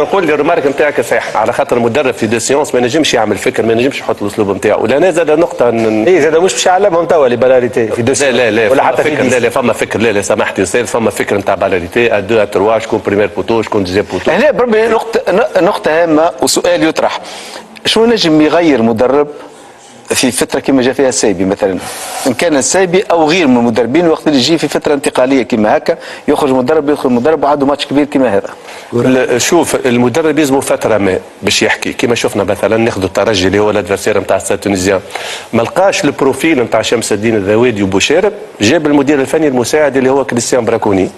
نقول لي الرمارك نتاعك صحيح، على خاطر المدرب في دي سيونس ما نجمش يعمل فكر، ما نجمش يحط الاسلوب نتاعو. ولهنا زاد نقطه اي زاد مش باش يعلمهم توا لي بالاريتي في دي لا لا لا ولا حتى فكر. لا لا فما فكر. لا لا سامحتي استاذ، فما فكر نتاع بالاريتي 2 3 شكون بريمير بوتو شكون دوزيام بوتو. هنا بربي نقطه هامه وسؤال يطرح، شنو نجم يغير مدرب في فتره كما جاء فيها السايبي مثلا، ان كان السايبي او غير من المدربين، وقت اللي يجي في فتره انتقاليه كما هكا يخرج مدرب يدخل مدرب وعنده ماتش كبير كما هذا؟ شوف المدرب يلزمه فتره ما باش يحكي، كما شفنا مثلا ناخذ الترجي اللي هو الادفيرسير نتاع ستاد تونيزيان، ما لقاش البروفيل نتاع شمس الدين الذوادي وبوشارب، جاب المدير الفني المساعد اللي هو كريستيان براكوني.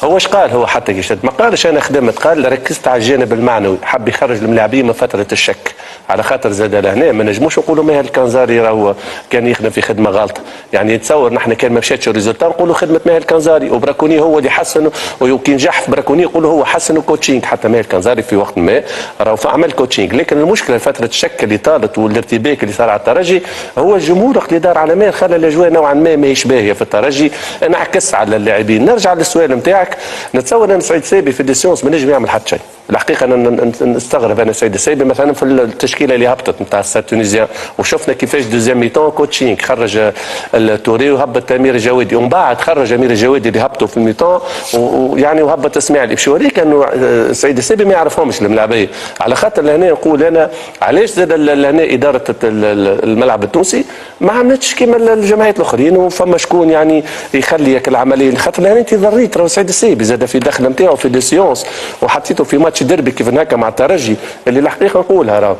هو اش قال؟ هو حتى كي شد ما قالش انا خدمت، قال ركزت على الجانب المعنوي، حب يخرج الملاعبين من فتره الشك، على خاطر زاد لهنا ما نجموش نقولوا ماهر الكنزاري راهو كان يخدم في خدمه غلطه. يعني يتصور نحن كان ما مشاتش الريزولتا نقولوا خدمه ماهر الكنزاري، وبراكوني هو اللي حسن، وكي نجح في براكوني يقولوا هو حسن كوتشينج. حتى ماهر الكنزاري في وقت ما راهو عمل كوتشينج، لكن المشكله فتره الشك اللي طالت والارتباك اللي صار على الترجي هو الجمهور اللي دار على ماهر، خلى الاجواء نوعا ما ماهيش باهيه في الترجي، انعكس على اللاعبين. نرجع للسؤال نتاعك، نتصور ان سعيد سيبي في ديسيونس ما نجم يعمل حتى شيء. الحقيقه انا نستغرب انا سعيد السيبي مثلا في التشكيله اللي هبطت نتاع ستاد تونيزيان، وشفنا كيفاش دوزيام ميتون كوتشينغ، خرج التوري وهبط امير الجوادي، ومن بعد خرج امير الجوادي اللي هبطوا في الميتون ويعني وهبط اسماعيل الابشوري. كانوا سعيد السيبي ما يعرفهمش الملاعبيه، على خاطر لهنا نقول انا علاش زاد لهنا اداره الملعب التونسي ما عملتش كيما الجمعيات الاخرين، وفما شكون يعني يخلي العمليه، خاطر لهنا انت ضريت راهو سعيد السيبي زاد في دخل نتاعو في دي سيونس، وحطيته في ماتش ديربي كيف هكا مع الترجي اللي الحقيقه نقولها راهو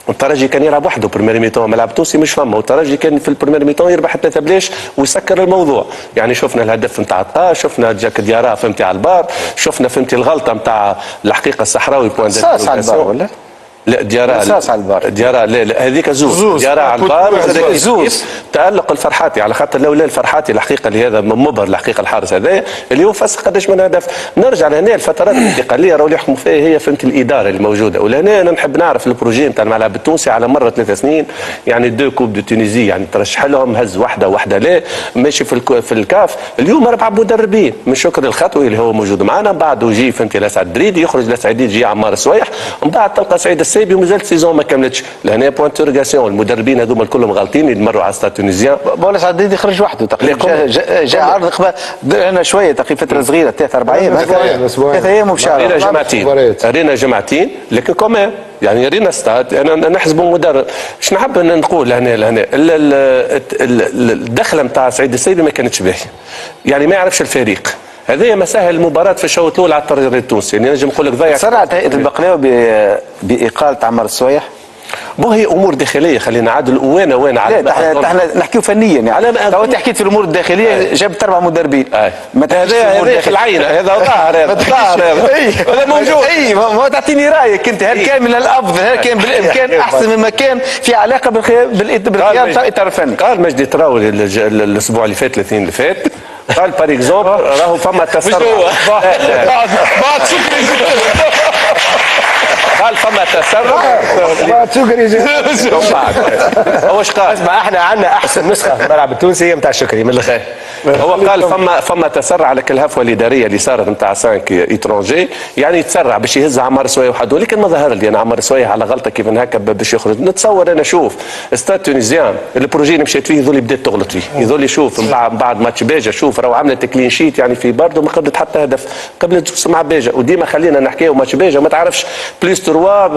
الترجي كان يلعب وحده بريمير ميتون، ملعب تونسي مش فما، والترجي كان في البريمير ميتون يربح 3 بلاش ويسكر الموضوع. يعني شفنا الهدف نتاع الطا، شفنا جاك ديارا فهمتي على البار، شفنا فهمتي الغلطه نتاع الحقيقه الصحراوي بوان ساس على البار ولا لا ديارا ساس على البار، ديارا لا هذيك زوز ديارا على البار زوز تألق الفرحاتي، على خاطر لولا الفرحاتي الحقيقه اللي هذا مبهر الحقيقه الحارس هذا اللي هو فسخ قداش من هدف. نرجع لهنا الفترات الانتقاليه راهو اللي يحكموا فيها هي فهمت الاداره اللي موجوده، ولهنا انا نحب نعرف البروجي نتاع الملعب التونسي على مر 3 سنين، يعني 2 كوب دو تونيزي يعني ترشح لهم، هز واحده لا ماشي في الكاف. اليوم 4 مدربين من شكر الخطوي اللي هو موجود معنا، بعده يجي فهمتي لسعد دريدي، يخرج لسعد يجي عمار السويح، ومن بعد تلقى سعيد السيبي ومازال سيزون ما كملتش. لهنا بوان انترغاسيون، المدربين هذوما كلهم غالطين يمروا على ستاد تونيزيان. بولا سعد دريدي خرج وحده تقريبا، جاء عرض انا شويه تقريبا فتره صغيره 3 ايام 3 ايام ومشى رينا جمعتين لكن كمان يعني رينا ستاد انا نحسبه مدرب. اش نحب نقول لهنا الدخله نتاع سعيد السيبي ما كانتش باهيه، يعني ما يعرفش الفريق هذه مساهل المباراة في الشوط الأول على الترجي التونسي، يعني نجم نقول لك ضيع. سرعت هيئة البقلاوي بإقالة عمار السويح؟ بو هي امور داخليه، خلينا نعادل وين على لا احنا نحكيو فنيا يعني. لو انت حكيت في الامور الداخليه جابت 4 مدربين، هذا في العين، هذا ظاهر هذا موجود. اي ما تعطيني رايك انت، هل كان من الافضل، هل كان بالامكان احسن مما كان في علاقه بالخيار الاطار الفني؟ قال مجدي تراولي الاسبوع اللي فات 30 اللي فات، قال بار اكزومبل راهو فما تسرع بعد قال فما تسرع بعد شكري هو اش قال؟ اسمع احنا عندنا احسن نسخه في الملعب التونسي هي نتاع شكري من الاخر. هو قال فما تسرع على الهفوه الاداريه اللي صارت نتاع 5 ايترونجي، يعني يتسرع باش يهز عمار سويه وحده، ولكن ما ظهر لي انا عمار سويه على غلطه كيف هكا باش يخرج. نتصور انا شوف ستاد تونيزيان البروجي اللي مشيت فيه يظل بدات تغلط فيه، يظل يشوف بعد ماتش باجا شوف راهو عملت كلين شيت يعني في برضه ما قبلت حتى هدف، قبلت مع باجا، وديما خلينا نحكيو ماتش باجا ما تعرفش بليس 3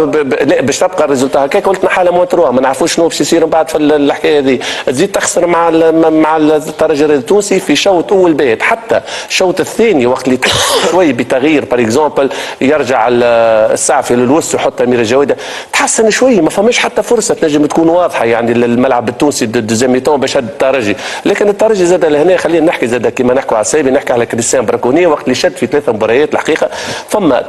باش تبقى الريزولتا هكاك، قلت حاله مو 3 ما نعرفوش شنو باش يصير من بعد في الحكايه هذه، تزيد تخسر مع الترجي التونسي في شوط اول باهت. حتى الشوط الثاني وقت اللي شوي بتغيير بار اكزومبل يرجع السعفي للوسط ويحط امير الجويده تحسن شوي، ما فماش حتى فرصه تنجم تكون واضحه يعني الملعب التونسي دوزيام ميتون باش هد الترجي. لكن الترجي زاد لهنا خلينا نحكي زاد كيما نحكوا على السيبي، نحكي على كريستيان براكوني وقت اللي شد في 3 مباريات الحقيقه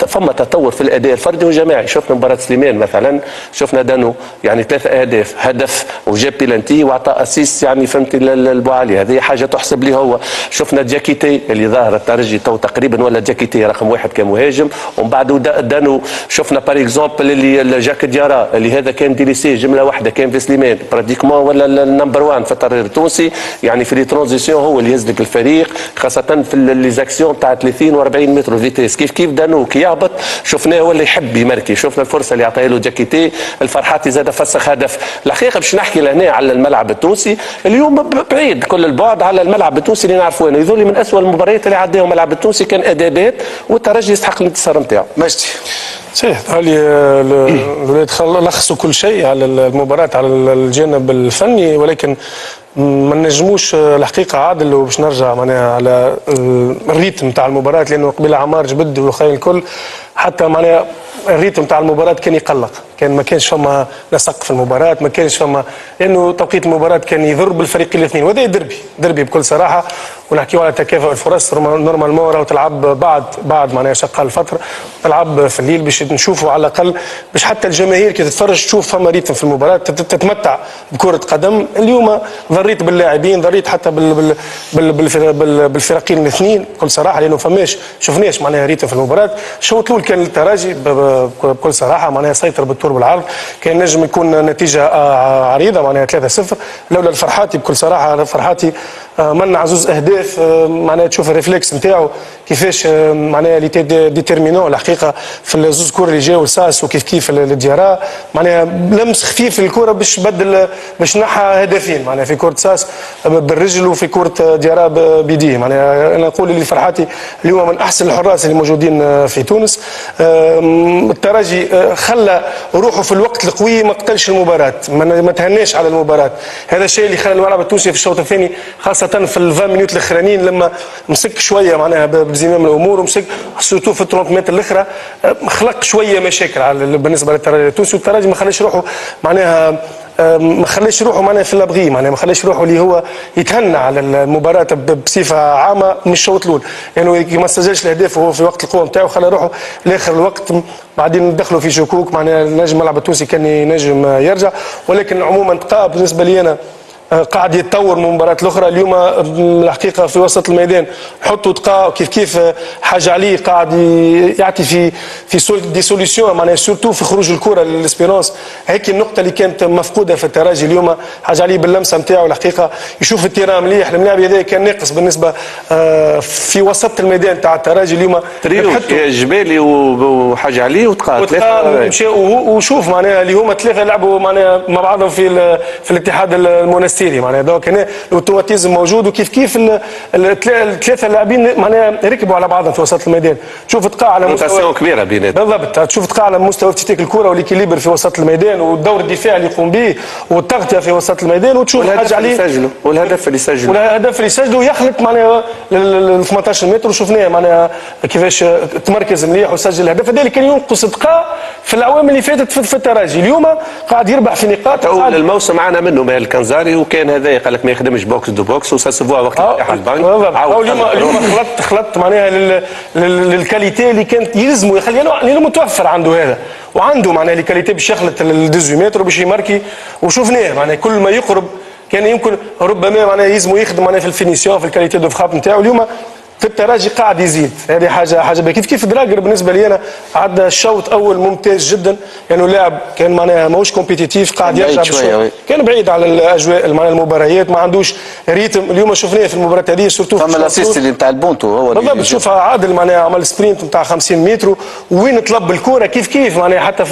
فما تطور في الاداء الفردي والجماعي. شفنا مباراه سليمان مثلا، شفنا دانو يعني 3 اهداف، هدف وجاب بيلانتي واعطى اسيست يعني فهمتي للبوعلي، هذه حاجه تحسب اللي هو شفنا دياكيتي اللي ظاهر الترجي تو تقريبا ولا دياكيتي رقم واحد كمهاجم، ومن بعد دانو شفنا بار اكزومبل اللي جاك ديارا اللي هذا كان ديليسي جمله واحده كان في سليمان براتيكمون ولا النمبر 1 في الترجي التونسي، يعني في لي ترانزيسيون هو اللي يهز لك الفريق خاصه في لي زاكسيون تاع 30 و40 متر فيتيس. كيف دانو كي يهبط شفناه هو اللي يحب يماركي، شفنا الفرصه اللي عطاها له دياكيتي، الفرحاتي زاد فسخ هدف. الحقيقه باش نحكي لهنا على الملعب التونسي اليوم بعيد كل البعد على الملعب التونسي اللي نعرفوه انه يذولي من اسوء المباريات اللي عداهم الملعب التونسي، كان ادابات والترجي يستحق الانتصار نتاعو. مجدي صحيح، الولاد لخصوا كل شيء على المباراة على الجانب الفني، ولكن ما نجموش الحقيقة عادل وباش نرجع معناها على الريتم تاع المباراة، لأنه قبيل عمار جبد والخيل الكل حتى معناها الريتم تاع المباراة كان يقلق، ما كانش فما نسق في المباراة، ما كانش فما، لأنه توقيت المباراة كان يضر بالفريقين الاثنين، وهذا دربي بكل صراحة. ونحكيو على تكافؤ الفرص، نورمالمون راهو تلعب بعد معناها شقال الفترة، تلعب في الليل باش نشوفوا على الأقل، باش حتى الجماهير كي تتفرج تشوف فما ريتم في المباراة، تتمتع بكرة قدم. اليوم ضريت باللاعبين، ضريت حتى بالفريقين الاثنين بكل صراحة، لأنه شفناش معناها ريتم في المباراة. الشوط الأول كان الترجي بكل صراحة معناها سيطر بالطول بالعرض، كان نجم يكون نتيجة عريضة معناها 3-0 لولا الفرحاتي بكل صراحة. الفرحاتي منع زوز اهداف، معناها تشوف الريفلكس نتاعو كيفاش معناها اللي ديتيرمينون الحقيقه في الزوز كور اللي جاوا ساس وكيف الديارا، معناها لمس خفيف الكره باش بدل باش نحى هدفين معناها في كره ساس بالرجل وفي كره ديارا بيديه. معناها انا نقول اللي فرحاتي اليوم من احسن الحراس اللي موجودين في تونس. الترجي خلى روحه في الوقت القوي، ما قتلش المباراه، ما تهناش على المباراه. هذا الشيء اللي خلى الملعب التونسي في الشوط الثاني خاصة في ال 20 مينوت الاخرانيين لما مسك شويه معناها بزمام الامور، ومسك سورتو في 30 متر الاخرى خلق شويه مشاكل بالنسبه للترجي التونسي، والترجي ما خلاش روحه معناها ما خليش روحه معناها في اللابغي، معناها ما خليش روحه اللي هو يتهنى على المباراه بصفه عامه من الشوط الاول، لانه يعني ما سجلش الاهداف وهو في وقت القوه نتاعو، خلى روحه لاخر الوقت. بعدين ندخلوا في شكوك معناها نجم الملعب التونسي كان ينجم يرجع، ولكن عموما تقا بالنسبه لي انا قاعد يتطور من المباراة الأخرى. اليوم الحقيقة في وسط الميدان حطوا تقا كيف حاج علي قاعد يعطي في دي سوليسيون معناها سورتو في خروج الكرة للإسبيرونس. هيك النقطة اللي كانت مفقودة في الترجي اليوم، حاج علي باللمسة نتاعو الحقيقة يشوف التيران مليح. الملاعب هذا كان ناقص بالنسبة في وسط الميدان تاع الترجي اليوم، تريو جبالي وحاج علي وتقا وشوف معناها اللي هما ثلاثة لعبوا معناها مع بعضهم في الاتحاد المنستيري، معناها دونك هنا الاوتوماتيزم موجود، وكيف الثلاثه لاعبين معناها ركبوا على بعضهم في وسط الميدان. تشوف تقع على مستوى كبيره بيناتهم بالضبط، تشوف تقع على مستوى افتتاك الكره والإكيليبر في وسط الميدان والدور الدفاعي اللي يقوم به والتغطيه في وسط الميدان، وتشوف حاجه عليه والهدف اللي سجله يخلط معناها ال 18 متر، وشفناه معناها كيفاش تمركز مليح وسجل الهدف. هذا اللي كان ينقص تقا في الاعوام اللي فاتت في الترجي. اليوم قاعد يربح في نقاط. اول الموسم معنا منه مال الكنزاري، وكان هذا قال لك ما يخدمش بوكس دو بوكس وساسفوا وقت الافتتاح البنك. اليوم خلط معناها للكاليتي اللي كانت يلزموا يخلي، لانه متوفر عنده هذا، وعنده معناها الكاليتي باش يخلط ال 18 متر وباش يماركي، وشفناه معناها كل ما يقرب كان يمكن ربما معناها يلزموا يخدم معناها في الفينيسيون في الكاليتي دو فراب نتاعو. اليوم في الترجي قاعد يزيد، هذه حاجه كيف دراجر بالنسبه لي انا عدى الشوط اول ممتاز جدا، لانه يعني لاعب كان معناها ماهوش كومبيتيتيف، قاعد يرجع بشويه، كان بعيد على الاجواء معناها المباريات، ما عندوش ريتم. اليوم شفناه في المباراه هذه سورتو فما الاسيست اللي نتاع البونتو هو بالضبط، تشوفها عادل معناها عمل سبرينت نتاع 50 متر وين طلب الكره كيف معناها حتى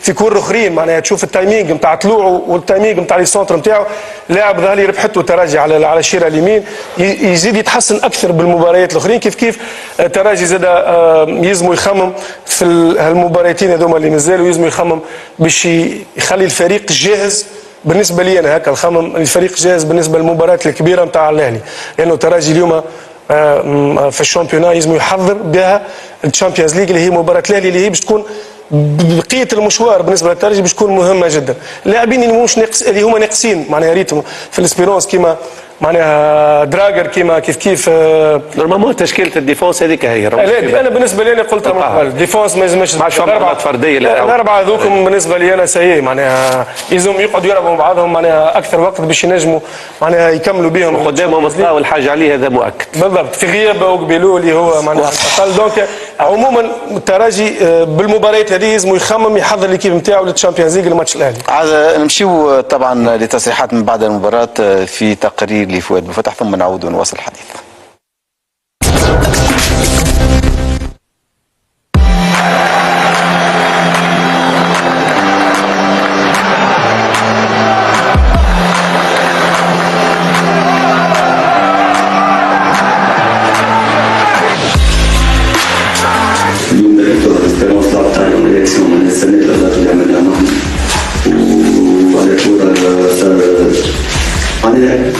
في كور اخرين معناها تشوف التايمينج نتاع طلوعه والتايمينج نتاع لي سونتر نتاعو. لاعب ظهري ربحته الترجي على الشيره اليمين، يزيد يتحسن اكثر بالمباريات الاخرين. كيف الترجي زاد يلزموا يخمم في هالمباراتين هذوما اللي مازالوا، يلزموا يخمم باش يخلي الفريق جاهز. بالنسبه لي انا هكا نخمم الفريق جاهز بالنسبه للمباراه الكبيره نتاع الاهلي، لانه الترجي اليوم في الشامبيونا يلزموا يحضر بها الشامبيونز ليج اللي هي مباراه الاهلي اللي هي باش تكون بقيه المشوار بالنسبه للترجي باش تكون مهمه جدا. اللاعبين اللي هما ناقصين معناها ريتم في الاسبيرونس كيما معناها دراجر كيف نورمالمون تشكيله الديفونس هذيك هي لا انا بالنسبه لي انا قلتها من قبل الديفونس ما يلزمش الاربعه فرديه الاربعه هذوكم بالنسبه لي انا سيء معناها يلزم يقعدوا يلعبوا مع بعضهم معناها اكثر وقت باش ينجموا معناها يكملوا بهم قدامهم الطاوله الحاجه عليه هذا مؤكد بالضبط في غياب وقبيلو اللي هو معناها انتقل دونك عموما الترجي بالمباريات هذه لازم يخمم يحضر ليكيب نتاعو للتشامبيونز ليغ الماتش الاهلي. عاد نمشيو طبعا لتصريحات من بعد المباراه في تقرير لفؤاد بوفتح ثم نعود ونواصل الحديث.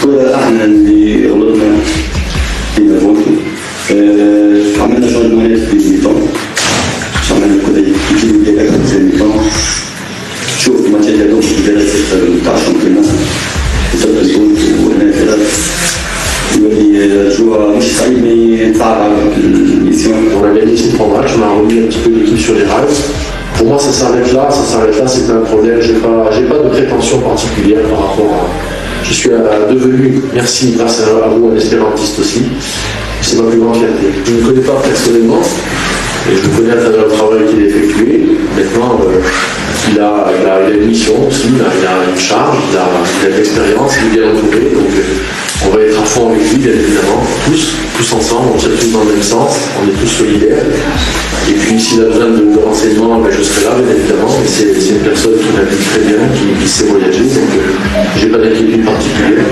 كورة احنا اللي غلطنا فينا فوتو عملنا شغل في الميطان عملنا كده يجيبوا لي اكثر زي الميطان شوف الماتش اللي هذوك درس بتاع الشامبيونات وصلت الجول وهنا كده يولي الجوع مش صعيب mais صعب على الميسيون. On a gagné ces 3 matchs, on a remis un petit peu l'équipe sur les rails. Pour moi ça s'arrête là, c'est pas un problème, j'ai pas de prétention particulière par rapport à... Je suis devenu, merci, grâce à vous, un espérantiste aussi. C'est ma plus grande fierté. Je ne le connais pas personnellement, et je le connais à travers le travail qu'il a effectué. Maintenant, il a une mission aussi, il a une charge, il a de l'expérience, il est bien entouré. Donc, on va être à fond avec lui, bien évidemment, tous ensemble, on tire tous dans le même sens, on est tous solidaires. Et puis, s'il a besoin de renseignements, ben, je serai là, bien évidemment. Mais c'est une personne qui navigue très bien, qui sait voyager, donc j'ai pas d'inquiétude particulière.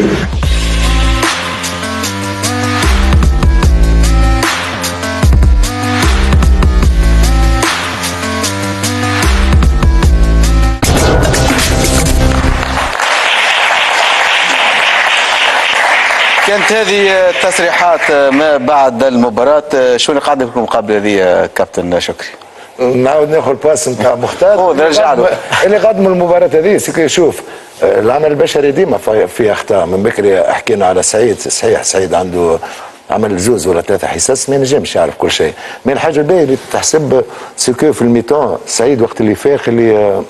كانت هذه تصريحات ما بعد المباراة. شو اللي قاعد لكم المقابلة هذه كابتن شكري؟ نعاود ناخذ الباس نتاع مختار نرجع له. اللي قدم المباراة هذه سكي شوف العمل البشري ديما فيه اخطاء. من بكري حكينا على سعيد، صحيح سعيد عنده عمل 2 ولا 3 حصص ما ينجمش يعرف كل شيء. من الحاجة الباهية اللي تحسب سكو في الميتون سعيد وقت اللي فاق اللي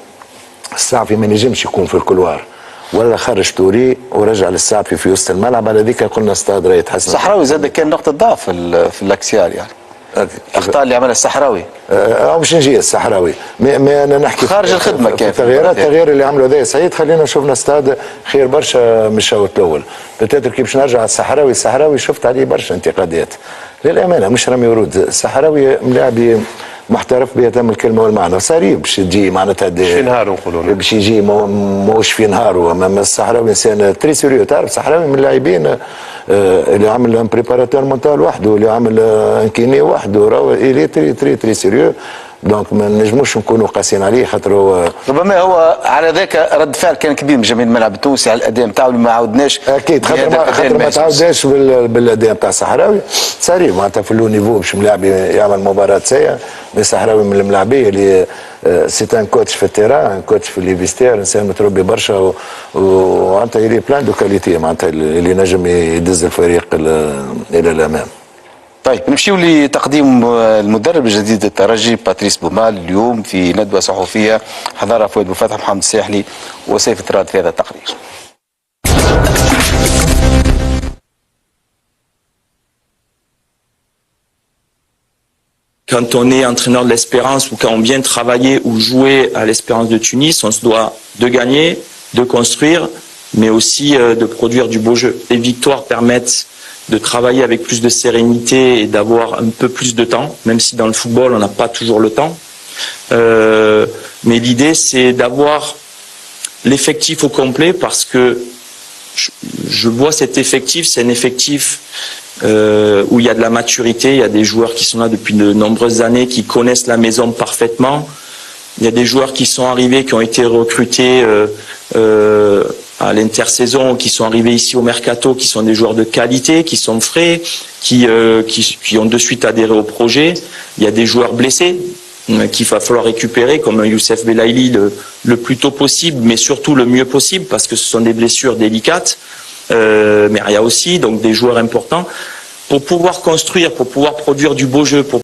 الصعفي ما ينجمش يكون في الكولوار ولا خرج توري ورجع للصعفي في وسط الملعب. على ذيك قلنا استاذ راهي تحسن. الصحراوي زاد كان نقطة ضعف في الاكسيال يعني الاخطاء اللي عملها الصحراوي. مش نجي الصحراوي ما انا نحكي خارج الخدمه كان التغيير اللي عملوا ذا سعيد. خلينا شفنا استاد خير برشا من الشوط الاول. بتاتر كي باش نرجع على الصحراوي شفت عليه برشا انتقادات للامانه مش رمي ورود. الصحراوي ملاعب محترف بيتم الكلمه والمعنى صاري باش تجي معناتها في نهار نقولوا باش يجي موش في نهار. اما الصحراوي انسان تري سيريو. تعرف الصحراوي من اللاعبين اللي عمل ان بريباراتور مونتال وحده اللي عمل ان كيني وحده راهو الي تري سيريو. دونك ما نجموش نكونوا قاسيين عليه خاطر هو ربما هو على ذاك رد فعل كان كبير من جماهير الملعب التونسي على الاداء نتاعو اللي ما عاودناش. اكيد خاطر ما تعاودناش بالاداء نتاع الصحراوي. صاري معناتها في اللو نيفو باش ملاعب يعمل مباراه سيئه. الصحراوي من الملاعبيه اللي سي ان كوتش في التيران، كوتش في لي فيستير، انسان متربي برشا ومعناتها يلي بلان دو كاليتي معناتها اللي نجم يدز الفريق الى الامام. طيب نمشيو لتقديم المدرب الجديد للترجي باتريس بومال اليوم في ندوه صحفيه حضرها فؤاد بوفتح محمد الساحلي وسيف التراد في هذا التقرير. Quand on est entraîneur de l'Espérance ou quand on vient travailler ou jouer à l'Espérance de Tunis, on se doit de gagner, de construire, mais aussi de produire du beau jeu. Les victoires permettent de travailler avec plus de sérénité et d'avoir un peu plus de temps, même si dans le football on n'a pas toujours le temps. Mais l'idée c'est d'avoir l'effectif au complet parce que je vois cet effectif, c'est un effectif où il y a de la maturité, il y a des joueurs qui sont là depuis de nombreuses années, qui connaissent la maison parfaitement. Il y a des joueurs qui sont arrivés, qui ont été recrutés à l'intersaison, qui sont arrivés ici au Mercato, qui sont des joueurs de qualité, qui sont frais, qui ont de suite adhéré au projet. Il y a des joueurs blessés qu'il va falloir récupérer, comme un Youssef Belaïli le plus tôt possible, mais surtout le mieux possible, parce que ce sont des blessures délicates. Meria aussi, donc des joueurs importants. Pour pouvoir construire, pour pouvoir produire du beau jeu, pour